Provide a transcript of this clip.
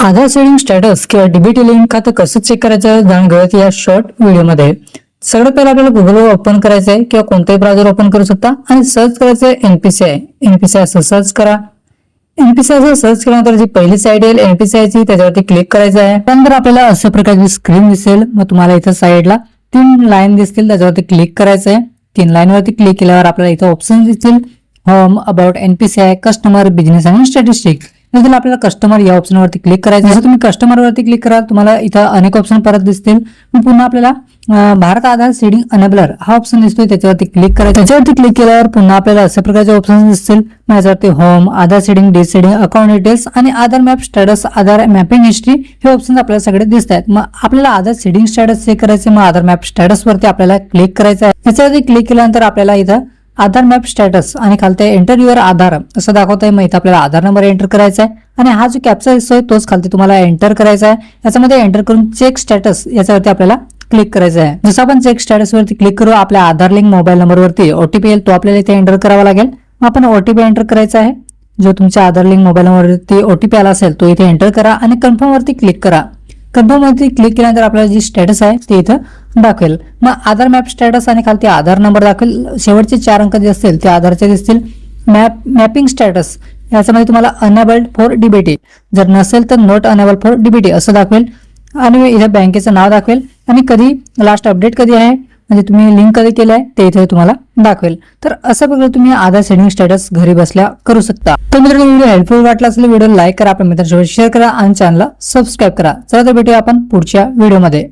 आधार सेडिंग status किंवा DBT link खातं कसं चेक करायचं जाणून घेऊयात या शॉर्ट व्हिडिओमध्ये। सगळ्यात पहिला आपल्याला गुगलवर ओपन करायचं आहे किंवा कोणतेही ब्राउझर ओपन करू शकता आणि सर्च करायचं आहे एनपीसीआय असं सर्च करा। एनपीसीआय असं सर्च केल्यानंतर जी पहिली साईड येईल एनपीसीआयची त्याच्यावरती क्लिक करायचं आहे। त्यानंतर आपल्याला अशा प्रकारची स्क्रीन दिसेल। मग तुम्हाला इथं साईडला 3 लाईन दिसतील त्याच्यावरती क्लिक करायचं आहे। 3 लाईन वरती क्लिक केल्यावर आपल्याला इथं ऑप्शन दिसतील home, about, NPCI, customer, business आणि स्टॅटिस्टिक्स। नंतर आपल्याला कस्टमर या ऑप्शन वरती क्लिक करायचं आहे। जसं तुम्ही कस्टमर वरती क्लिक कराल तुम्हाला इथं अनेक ऑप्शन परत दिसतील। मग पुन्हा आपल्याला भारत आधार सीडिंग अनेबलर हा ऑप्शन दिसतोय त्याच्यावरती क्लिक करायचं। त्याच्यावरती क्लिक केल्यावर पुन्हा आपल्याला अशा प्रकारचे ऑप्शन दिसतील। याच्यावरती होम, आधार सीडिंग, डिसीडिंग, अकाउंट डिटेल्स आणि आधार मॅप स्टेटस, आधार मॅपिंग हिस्ट्री हे ऑप्शन आपल्याला सगळे दिसत आहेत। मग आपल्याला आधार सीडिंग स्टेटस चेक करायचे, मग आधार मॅप स्टेटस वरती आपल्याला क्लिक करायचं आहे। याच्यावरती क्लिक केल्यानंतर आपल्याला इथं आधार मॅप स्टेटस आणि खालती एंटर युअर आधार असं दाखवत आहे। मग इथं आपल्याला आधार नंबर एंटर करायचा आहे आणि हा जो कॅप्चा दिसतोय तोच खालती तुम्हाला एंटर करायचा आहे। याच्यामध्ये एंटर करून चेक स्टेटस याच्यावरती आपल्याला क्लिक करायचं आहे। जसं आपण चेक स्टेटस वरती क्लिक करू आपल्या आधार लिंक मोबाईल नंबर वरती ओटीपी येईल तो आपल्याला इथे एंटर करावा लागेल। मग आपण ओटीपी एंटर करायचा आहे। जो तुमच्या आधार लिंक मोबाईल नंबर वरती ओटीपी आला असेल तो इथे एंटर करा आणि कन्फर्म वरती क्लिक करा। कन्फर्म वरती क्लिक केल्यानंतर आपल्याला जी स्टेटस आहे ते इथं दाखवेल। मग आधार मॅप स्टेटस आणि खालती आधार नंबर दाखवेल। शेवटचे 4 अंक जे असतील ते आधारचे दिसतील। मॅपिंग स्टेटस याच्यामध्ये तुम्हाला अनेबल्ड फॉर डीबीटी जर नसेल तर नॉट अनेबल फॉर डीबीटी असं दाखवेल आणि इथे बँकेचं नाव दाखवेल आणि कधी लास्ट अपडेट कधी आहे म्हणजे तुम्ही लिंक कधी केलं आहे ते इथे तुम्हाला दाखवेल। तर अशा प्रकारे तुम्ही आधार सेडिंग स्टेटस घरी बसल्या करू शकता। तर मित्रांनो व्हिडिओ हेल्पफुल वाटला असेल व्हिडिओ लाईक करा, आपल्या मित्रांसोबत शेअर करा आणि चॅनलला सबस्क्राईब करा। चला तर भेटूया आपण पुढच्या व्हिडिओमध्ये।